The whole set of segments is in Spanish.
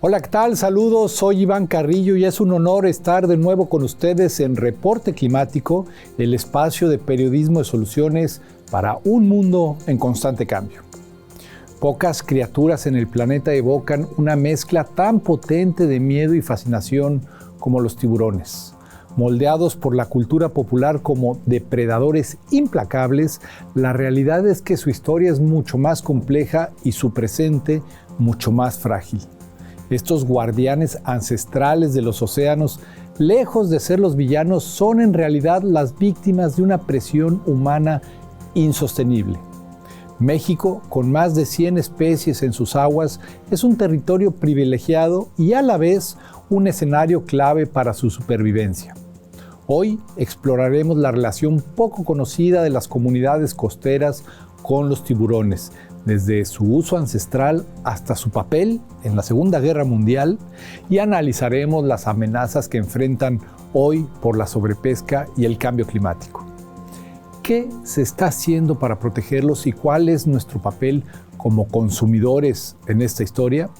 Hola, ¿qué tal? Saludos, soy Iván Carrillo y es un honor estar de nuevo con ustedes en Reporte Climático, el espacio de periodismo de soluciones para un mundo en constante cambio. Pocas criaturas en el planeta evocan una mezcla tan potente de miedo y fascinación como los tiburones. Moldeados por la cultura popular como depredadores implacables, la realidad es que su historia es mucho más compleja y su presente mucho más frágil. Estos guardianes ancestrales de los océanos, lejos de ser los villanos, son en realidad las víctimas de una presión humana insostenible. México, con más de 100 especies en sus aguas, es un territorio privilegiado y a la vez un escenario clave para su supervivencia. Hoy exploraremos la relación poco conocida de las comunidades costeras con los tiburones, desde su uso ancestral hasta su papel en la Segunda Guerra Mundial, y analizaremos las amenazas que enfrentan hoy por la sobrepesca y el cambio climático. ¿Qué se está haciendo para protegerlos y cuál es nuestro papel como consumidores en esta historia?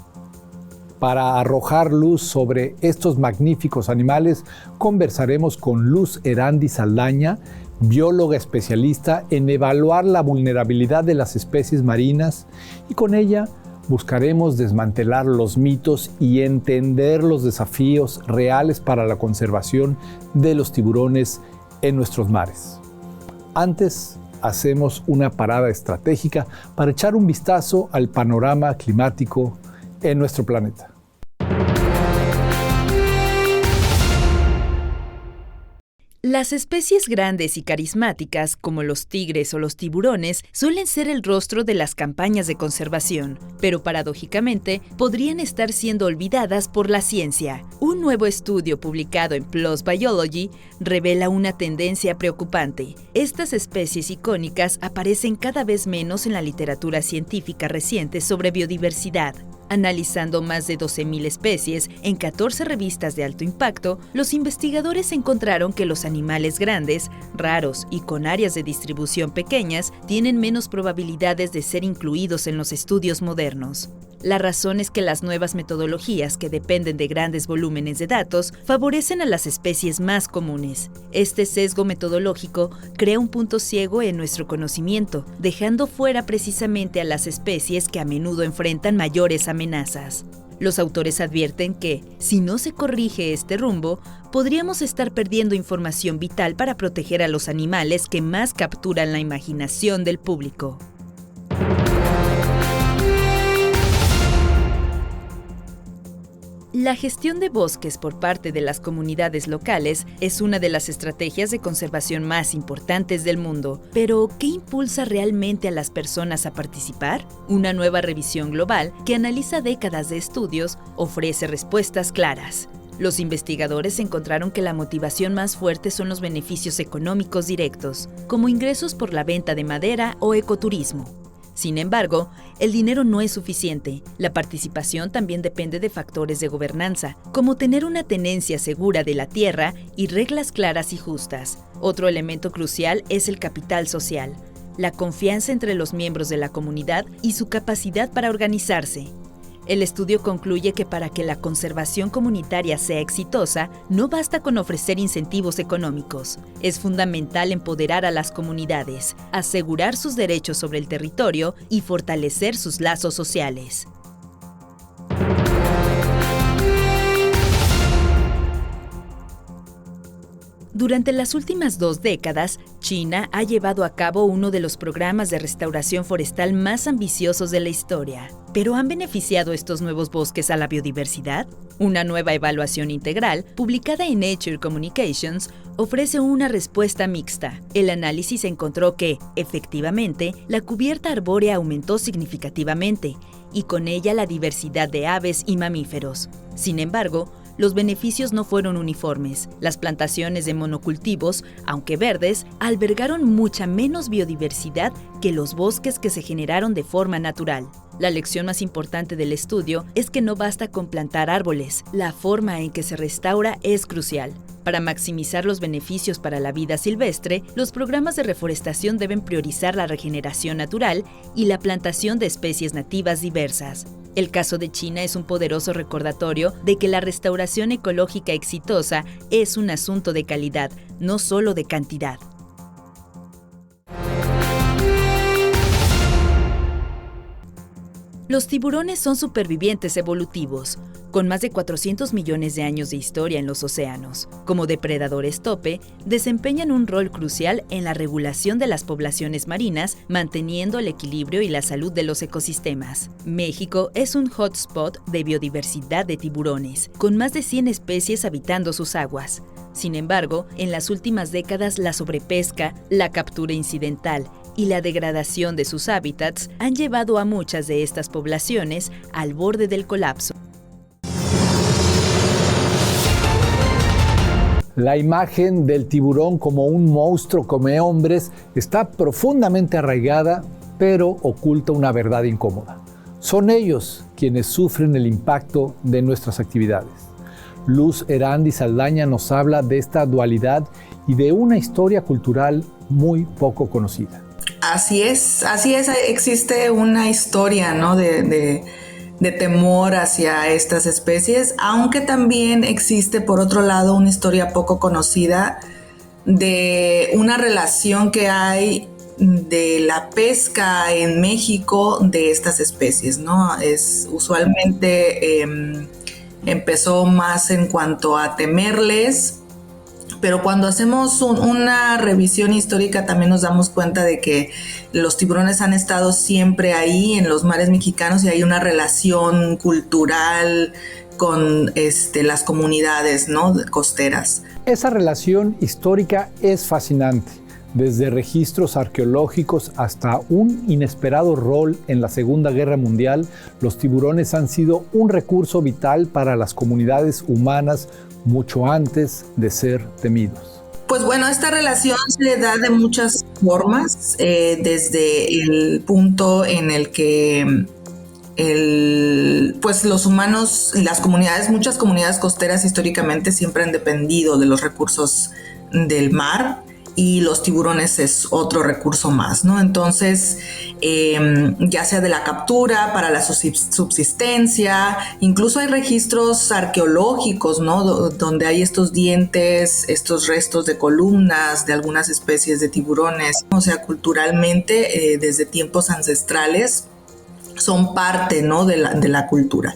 Para arrojar luz sobre estos magníficos animales, conversaremos con Luz Erandi Saldaña, bióloga especialista en evaluar la vulnerabilidad de las especies marinas, y con ella buscaremos desmantelar los mitos y entender los desafíos reales para la conservación de los tiburones en nuestros mares. Antes, hacemos una parada estratégica para echar un vistazo al panorama climático en nuestro planeta. Las especies grandes y carismáticas, como los tigres o los tiburones, suelen ser el rostro de las campañas de conservación, pero paradójicamente podrían estar siendo olvidadas por la ciencia. Un nuevo estudio publicado en PLOS Biology revela una tendencia preocupante. Estas especies icónicas aparecen cada vez menos en la literatura científica reciente sobre biodiversidad. Analizando más de 12,000 especies en 14 revistas de alto impacto, los investigadores encontraron que los animales grandes, raros y con áreas de distribución pequeñas tienen menos probabilidades de ser incluidos en los estudios modernos. La razón es que las nuevas metodologías que dependen de grandes volúmenes de datos favorecen a las especies más comunes. Este sesgo metodológico crea un punto ciego en nuestro conocimiento, dejando fuera precisamente a las especies que a menudo enfrentan mayores amenazas. Los autores advierten que, si no se corrige este rumbo, podríamos estar perdiendo información vital para proteger a los animales que más capturan la imaginación del público. La gestión de bosques por parte de las comunidades locales es una de las estrategias de conservación más importantes del mundo. Pero, ¿qué impulsa realmente a las personas a participar? Una nueva revisión global que analiza décadas de estudios ofrece respuestas claras. Los investigadores encontraron que la motivación más fuerte son los beneficios económicos directos, como ingresos por la venta de madera o ecoturismo. Sin embargo, el dinero no es suficiente. La participación también depende de factores de gobernanza, como tener una tenencia segura de la tierra y reglas claras y justas. Otro elemento crucial es el capital social, la confianza entre los miembros de la comunidad y su capacidad para organizarse. El estudio concluye que para que la conservación comunitaria sea exitosa, no basta con ofrecer incentivos económicos. Es fundamental empoderar a las comunidades, asegurar sus derechos sobre el territorio y fortalecer sus lazos sociales. Durante las últimas 2 décadas, China ha llevado a cabo uno de los programas de restauración forestal más ambiciosos de la historia. ¿Pero han beneficiado estos nuevos bosques a la biodiversidad? Una nueva evaluación integral, publicada en Nature Communications, ofrece una respuesta mixta. El análisis encontró que, efectivamente, la cubierta arbórea aumentó significativamente, y con ella la diversidad de aves y mamíferos. Sin embargo, los beneficios no fueron uniformes. Las plantaciones de monocultivos, aunque verdes, albergaron mucha menos biodiversidad que los bosques que se generaron de forma natural. La lección más importante del estudio es que no basta con plantar árboles. La forma en que se restaura es crucial. Para maximizar los beneficios para la vida silvestre, los programas de reforestación deben priorizar la regeneración natural y la plantación de especies nativas diversas. El caso de China es un poderoso recordatorio de que la restauración ecológica exitosa es un asunto de calidad, no solo de cantidad. Los tiburones son supervivientes evolutivos, con más de 400 millones de años de historia en los océanos. Como depredadores tope, desempeñan un rol crucial en la regulación de las poblaciones marinas, manteniendo el equilibrio y la salud de los ecosistemas. México es un hotspot de biodiversidad de tiburones, con más de 100 especies habitando sus aguas. Sin embargo, en las últimas décadas la sobrepesca, la captura incidental y la degradación de sus hábitats han llevado a muchas de estas poblaciones al borde del colapso. La imagen del tiburón como un monstruo come hombres está profundamente arraigada, pero oculta una verdad incómoda. Son ellos quienes sufren el impacto de nuestras actividades. Luz Erandi Saldaña nos habla de esta dualidad y de una historia cultural muy poco conocida. Así es, existe una historia, ¿no? de temor hacia estas especies, aunque también existe, por otro lado, una historia poco conocida de una relación que hay de la pesca en México de estas especies, ¿no? Usualmente empezó más en cuanto a temerles, pero cuando hacemos una revisión histórica también nos damos cuenta de que los tiburones han estado siempre ahí en los mares mexicanos y hay una relación cultural con las comunidades, ¿no? costeras. Esa relación histórica es fascinante, desde registros arqueológicos hasta un inesperado rol en la Segunda Guerra Mundial. Los tiburones han sido un recurso vital para las comunidades humanas mucho antes de ser temidos. Pues bueno, esta relación se da de muchas formas, desde el punto en el que pues los humanos, las comunidades, muchas comunidades costeras históricamente siempre han dependido de los recursos del mar, y los tiburones es otro recurso más, ¿no? Entonces, ya sea de la captura para la subsistencia, incluso hay registros arqueológicos, ¿no? Donde hay estos dientes, estos restos de columnas de algunas especies de tiburones. O sea, culturalmente, desde tiempos ancestrales, son parte, ¿no? de la cultura.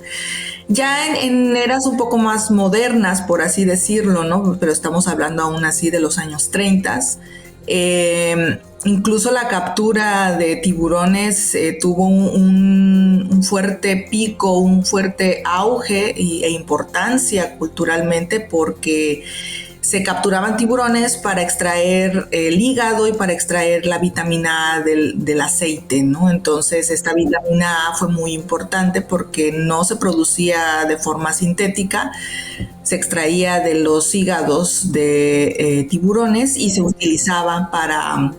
Ya en eras un poco más modernas, por así decirlo, ¿no? Pero estamos hablando aún así de los años 30. Incluso la captura de tiburones tuvo un fuerte pico, un fuerte auge e importancia culturalmente, porque se capturaban tiburones para extraer el hígado y para extraer la vitamina A del aceite, ¿no? Entonces, esta vitamina A fue muy importante porque no se producía de forma sintética, se extraía de los hígados de tiburones y se utilizaba para,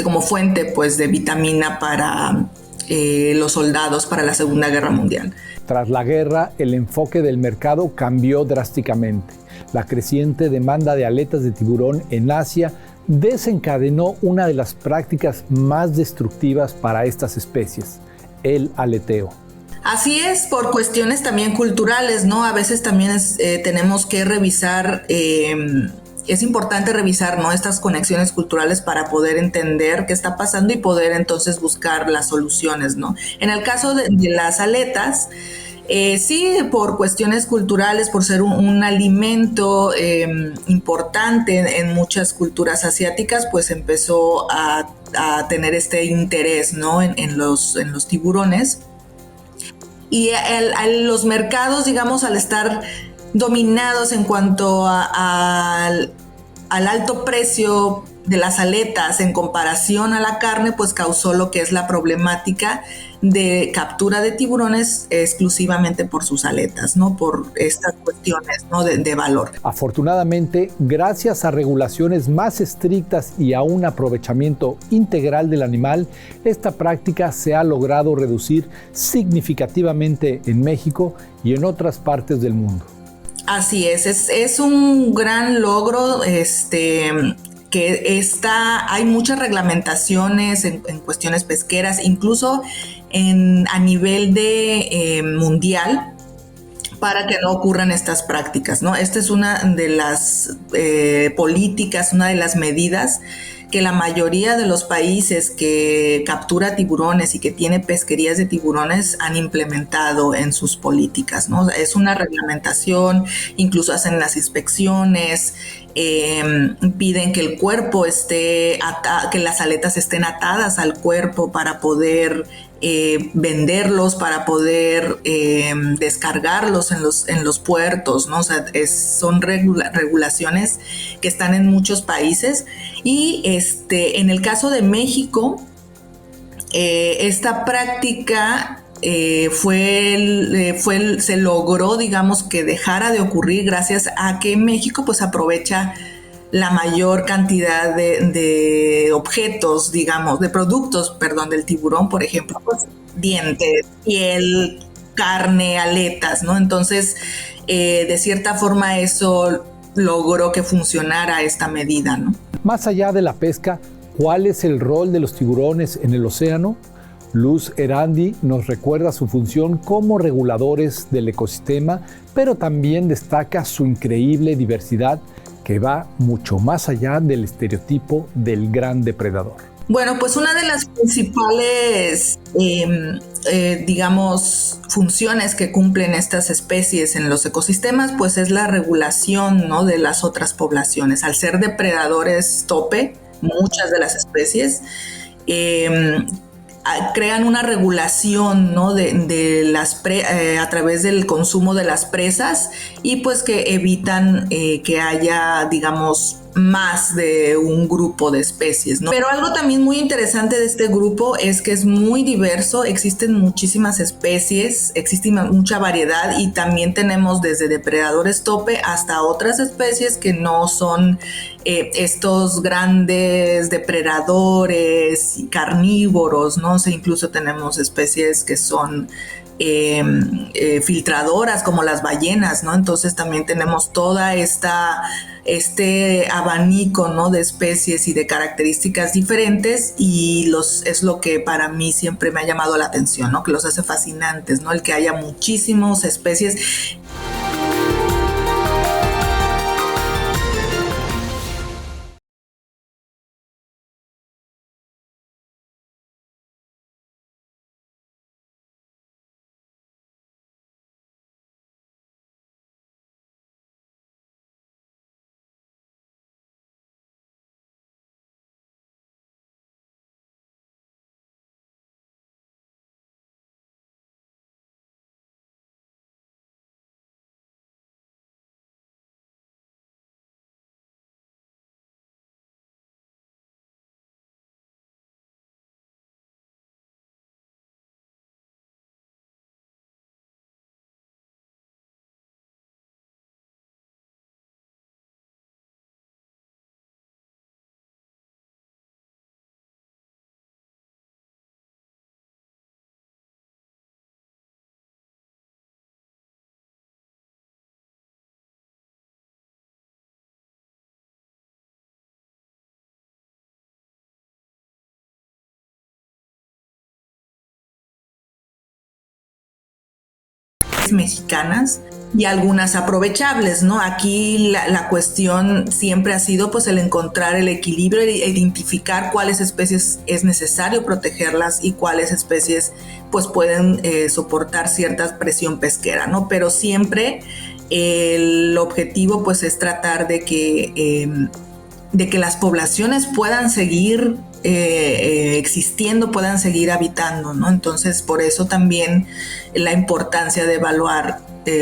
como fuente, pues, de vitamina para los soldados para la Segunda Guerra Mundial. Tras la guerra, el enfoque del mercado cambió drásticamente. La creciente demanda de aletas de tiburón en Asia desencadenó una de las prácticas más destructivas para estas especies, el aleteo. Así es, por cuestiones también culturales, ¿no? A veces también tenemos que revisar, es importante revisar, ¿no? Estas conexiones culturales para poder entender qué está pasando y poder entonces buscar las soluciones, ¿no? En el caso de las aletas, sí, por cuestiones culturales, por ser un alimento importante en muchas culturas asiáticas, pues empezó a tener este interés, ¿no? en los tiburones. Y los mercados, digamos, al estar dominados en cuanto al alto precio de las aletas en comparación a la carne, pues causó lo que es la problemática de captura de tiburones exclusivamente por sus aletas, ¿no? Por estas cuestiones, ¿no? de valor. Afortunadamente, gracias a regulaciones más estrictas y a un aprovechamiento integral del animal, esta práctica se ha logrado reducir significativamente en México y en otras partes del mundo. Así es un gran logro, hay muchas reglamentaciones en cuestiones pesqueras, incluso a nivel de mundial, para que no ocurran estas prácticas, ¿no? Esta es una de las políticas, una de las medidas que la mayoría de los países que captura tiburones y que tiene pesquerías de tiburones han implementado en sus políticas, ¿no? Es una reglamentación, incluso hacen las inspecciones, piden que el cuerpo que las aletas estén atadas al cuerpo para poder venderlos, para poder descargarlos en los puertos, ¿no? O sea, son regulaciones que están en muchos países. Y en el caso de México, esta práctica se logró, digamos, que dejara de ocurrir gracias a que México pues aprovecha la mayor cantidad de objetos, digamos, de productos, perdón, del tiburón, por ejemplo, pues, dientes, piel, carne, aletas, ¿no? Entonces, de cierta forma eso logró que funcionara esta medida, ¿no? Más allá de la pesca, ¿cuál es el rol de los tiburones en el océano? Luz Erandi nos recuerda su función como reguladores del ecosistema, pero también destaca su increíble diversidad que va mucho más allá del estereotipo del gran depredador. Bueno, pues una de las principales, digamos, funciones que cumplen estas especies en los ecosistemas, pues es la regulación, ¿no?, de las otras poblaciones. Al ser depredadores tope, muchas de las especies crean una regulación, ¿no?, a través del consumo de las presas, y pues que evitan que haya, digamos, más de un grupo de especies, ¿no? Pero algo también muy interesante de este grupo es que es muy diverso, existen muchísimas especies, existe mucha variedad, y también tenemos desde depredadores tope hasta otras especies que no son estos grandes depredadores carnívoros, ¿no? O sea, incluso tenemos especies que son filtradoras, como las ballenas, ¿no? Entonces también tenemos toda este abanico, ¿no?, de especies y de características diferentes, y es lo que para mí siempre me ha llamado la atención, ¿no?, que los hace fascinantes, ¿no?, el que haya muchísimas especies. Mexicanas y algunas aprovechables, ¿no? Aquí la cuestión siempre ha sido pues el encontrar el equilibrio, identificar cuáles especies es necesario protegerlas y cuáles especies pues pueden soportar cierta presión pesquera, ¿no? Pero siempre el objetivo pues es tratar de que las poblaciones puedan seguir existiendo, puedan seguir habitando, ¿no? Entonces, por eso también la importancia de evaluar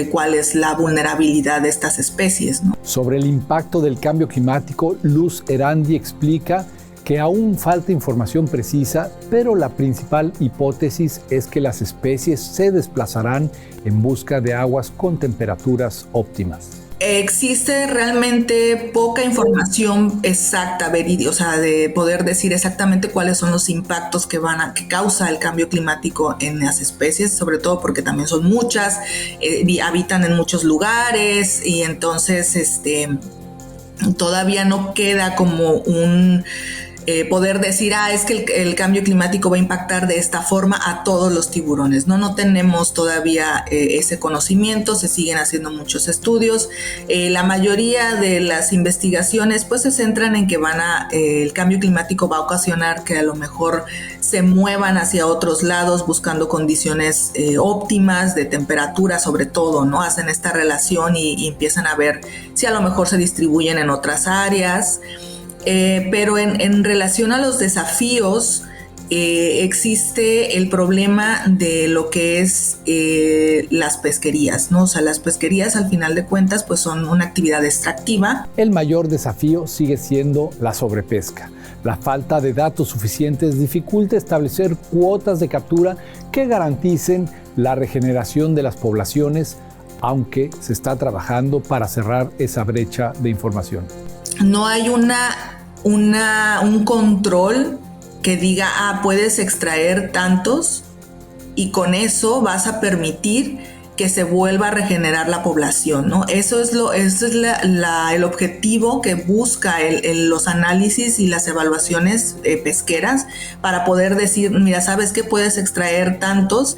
cuál es la vulnerabilidad de estas especies, ¿no? Sobre el impacto del cambio climático, Luz Erandi explica que aún falta información precisa, pero la principal hipótesis es que las especies se desplazarán en busca de aguas con temperaturas óptimas. Existe realmente poca información exacta, verídica, o sea, de poder decir exactamente cuáles son los impactos que causa el cambio climático en las especies, sobre todo porque también son muchas, habitan en muchos lugares y entonces todavía no queda como un poder decir, es que el cambio climático va a impactar de esta forma a todos los tiburones. No tenemos todavía ese conocimiento, se siguen haciendo muchos estudios. La mayoría de las investigaciones pues se centran en que el cambio climático va a ocasionar que a lo mejor se muevan hacia otros lados buscando condiciones óptimas de temperatura sobre todo, ¿no? Hacen esta relación y empiezan a ver si a lo mejor se distribuyen en otras áreas. Pero en relación a los desafíos, existe el problema de lo que es las pesquerías, ¿no? O sea, las pesquerías al final de cuentas pues son una actividad extractiva. El mayor desafío sigue siendo la sobrepesca. La falta de datos suficientes dificulta establecer cuotas de captura que garanticen la regeneración de las poblaciones, aunque se está trabajando para cerrar esa brecha de información. No hay un control que diga, puedes extraer tantos y con eso vas a permitir que se vuelva a regenerar la población, ¿no? Eso es el objetivo que busca los análisis y las evaluaciones pesqueras para poder decir, mira, ¿sabes qué? Puedes extraer tantos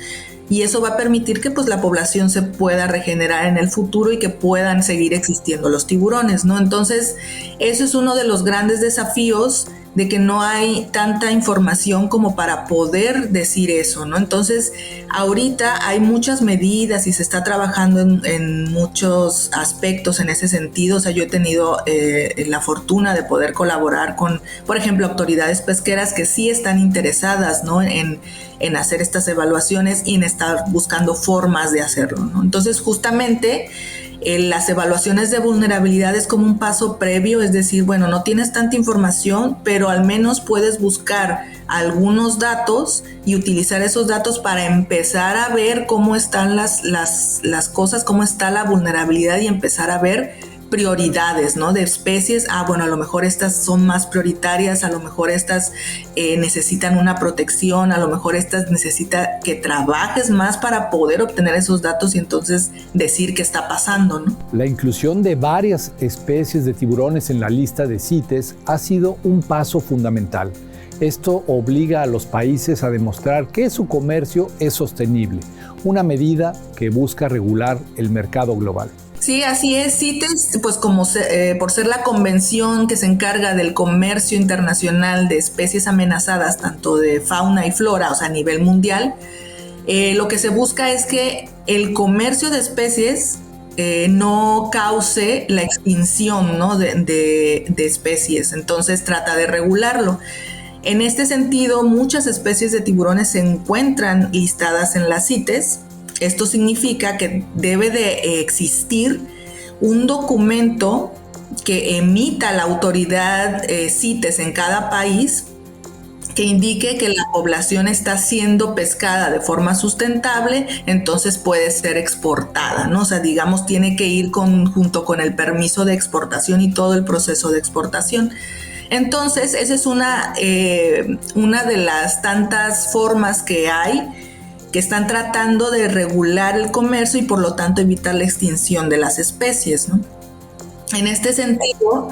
y eso va a permitir que pues la población se pueda regenerar en el futuro y que puedan seguir existiendo los tiburones, ¿no? Entonces, eso es uno de los grandes desafíos de que no hay tanta información como para poder decir eso, ¿no? Entonces, ahorita hay muchas medidas y se está trabajando en muchos aspectos en ese sentido. O sea, yo he tenido la fortuna de poder colaborar con, por ejemplo, autoridades pesqueras que sí están interesadas, ¿no? en hacer estas evaluaciones y en estar buscando formas de hacerlo, ¿no? Entonces, justamente, las evaluaciones de vulnerabilidad es como un paso previo, es decir, bueno, no tienes tanta información, pero al menos puedes buscar algunos datos y utilizar esos datos para empezar a ver cómo están las cosas, cómo está la vulnerabilidad y empezar a ver prioridades, ¿no? De especies, bueno, a lo mejor estas son más prioritarias, a lo mejor estas necesitan una protección, a lo mejor estas necesita que trabajes más para poder obtener esos datos y entonces decir qué está pasando, ¿no? La inclusión de varias especies de tiburones en la lista de CITES ha sido un paso fundamental. Esto obliga a los países a demostrar que su comercio es sostenible, una medida que busca regular el mercado global. Sí, así es. CITES, pues como por ser la convención que se encarga del comercio internacional de especies amenazadas, tanto de fauna y flora, o sea, a nivel mundial, lo que se busca es que el comercio de especies no cause la extinción, ¿no? de especies. Entonces trata de regularlo. En este sentido, muchas especies de tiburones se encuentran listadas en las CITES. Esto significa que debe de existir un documento que emita la autoridad CITES en cada país que indique que la población está siendo pescada de forma sustentable, entonces puede ser exportada, ¿no? O sea, digamos, tiene que ir junto con el permiso de exportación y todo el proceso de exportación. Entonces, esa es una de las tantas formas que hay que están tratando de regular el comercio y por lo tanto evitar la extinción de las especies, ¿no? En este sentido,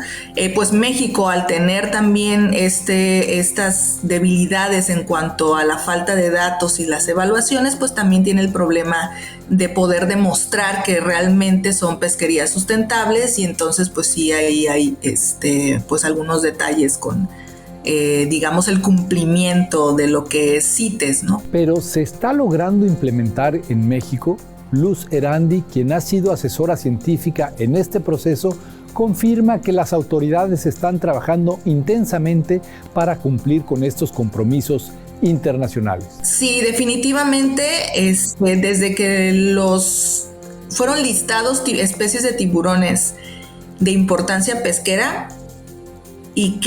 pues México, al tener también estas debilidades en cuanto a la falta de datos y las evaluaciones, pues también tiene el problema de poder demostrar que realmente son pesquerías sustentables y entonces pues sí hay pues algunos detalles con digamos el cumplimiento de lo que es CITES, ¿no? Pero se está logrando implementar en México. Luz Erandi, quien ha sido asesora científica en este proceso, confirma que las autoridades están trabajando intensamente para cumplir con estos compromisos internacionales. Sí, definitivamente, desde que fueron listados especies de tiburones de importancia pesquera y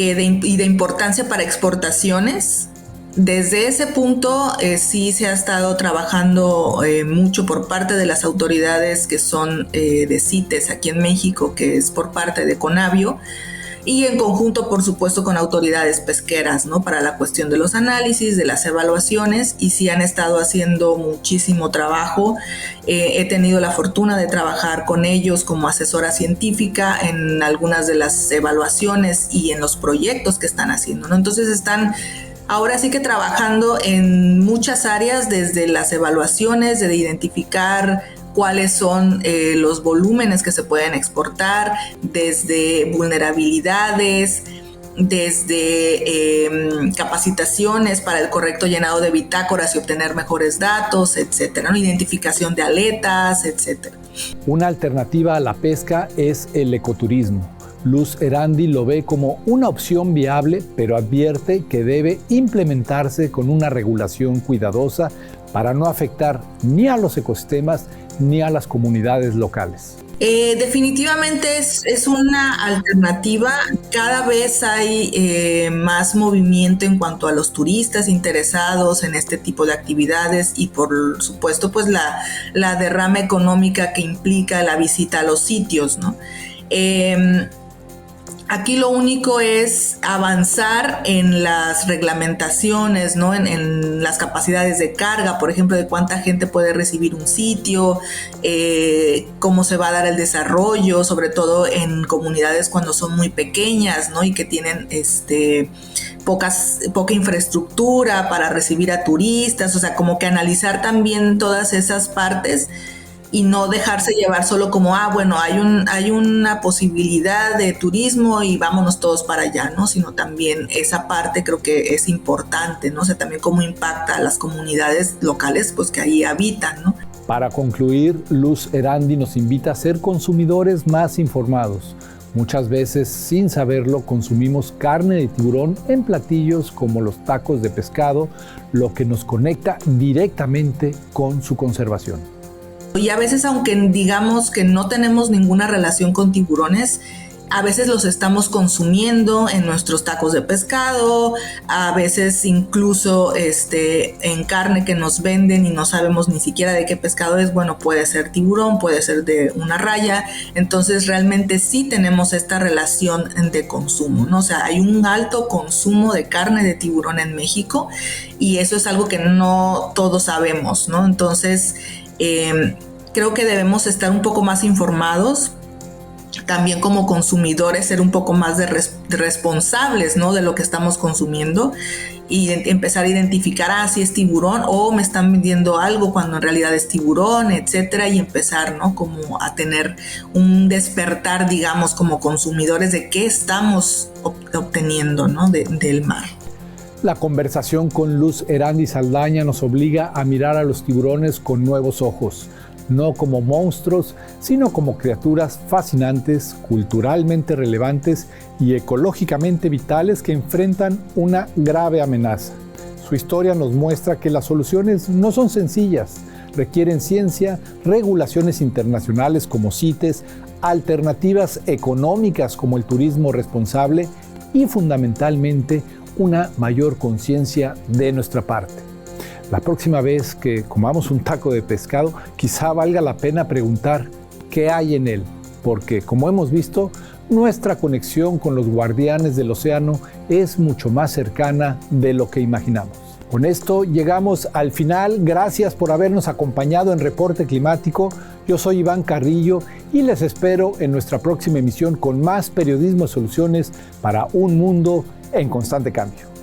de importancia para exportaciones, Desde ese punto sí se ha estado trabajando mucho por parte de las autoridades que son de CITES aquí en México, que es por parte de Conavio, y en conjunto, por supuesto, con autoridades pesqueras, ¿no? Para la cuestión de los análisis, de las evaluaciones, y sí han estado haciendo muchísimo trabajo. He tenido la fortuna de trabajar con ellos como asesora científica en algunas de las evaluaciones y en los proyectos que están haciendo, ¿no? Entonces están ahora sí que trabajando en muchas áreas, desde las evaluaciones, de identificar cuáles son los volúmenes que se pueden exportar, desde vulnerabilidades, desde capacitaciones para el correcto llenado de bitácoras y obtener mejores datos, etcétera, ¿no? Identificación de aletas, etcétera. Una alternativa a la pesca es el ecoturismo. Luz Erandi lo ve como una opción viable, pero advierte que debe implementarse con una regulación cuidadosa para no afectar ni a los ecosistemas ni a las comunidades locales. Definitivamente es una alternativa. Cada vez hay más movimiento en cuanto a los turistas interesados en este tipo de actividades y por supuesto pues la derrama económica que implica la visita a los sitios, ¿no? Aquí lo único es avanzar en las reglamentaciones, ¿no? En las capacidades de carga, por ejemplo, de cuánta gente puede recibir un sitio, cómo se va a dar el desarrollo, sobre todo en comunidades cuando son muy pequeñas, ¿no? Y que tienen poca infraestructura para recibir a turistas, o sea, como que analizar también todas esas partes y no dejarse llevar solo como, bueno, hay una posibilidad de turismo y vámonos todos para allá, ¿no? Sino también esa parte creo que es importante, ¿no? O sea, también cómo impacta a las comunidades locales, pues que ahí habitan, ¿no? Para concluir, Luz Erandi nos invita a ser consumidores más informados. Muchas veces, sin saberlo, consumimos carne de tiburón en platillos como los tacos de pescado, lo que nos conecta directamente con su conservación. Y a veces, aunque digamos que no tenemos ninguna relación con tiburones, a veces los estamos consumiendo en nuestros tacos de pescado, a veces incluso en carne que nos venden y no sabemos ni siquiera de qué pescado es. Bueno, puede ser tiburón, puede ser de una raya. Entonces realmente sí tenemos esta relación de consumo, ¿no? O sea, hay un alto consumo de carne de tiburón en México y eso es algo que no todos sabemos, ¿no? Entonces creo que debemos estar un poco más informados, también como consumidores ser un poco más de responsables, ¿no? De lo que estamos consumiendo y empezar a identificar si es tiburón o me están vendiendo algo cuando en realidad es tiburón, etcétera, y empezar, ¿no? Como a tener un despertar, digamos, como consumidores de qué estamos obteniendo, ¿no? Del mar. La conversación con Luz Erandi Saldaña nos obliga a mirar a los tiburones con nuevos ojos, no como monstruos, sino como criaturas fascinantes, culturalmente relevantes y ecológicamente vitales que enfrentan una grave amenaza. Su historia nos muestra que las soluciones no son sencillas, requieren ciencia, regulaciones internacionales como CITES, alternativas económicas como el turismo responsable y fundamentalmente una mayor conciencia de nuestra parte. La próxima vez que comamos un taco de pescado, quizá valga la pena preguntar qué hay en él, porque como hemos visto, nuestra conexión con los guardianes del océano es mucho más cercana de lo que imaginamos. Con esto llegamos al final. Gracias por habernos acompañado en Reporte Climático. Yo soy Iván Carrillo y les espero en nuestra próxima emisión con más periodismo y soluciones para un mundo en constante cambio.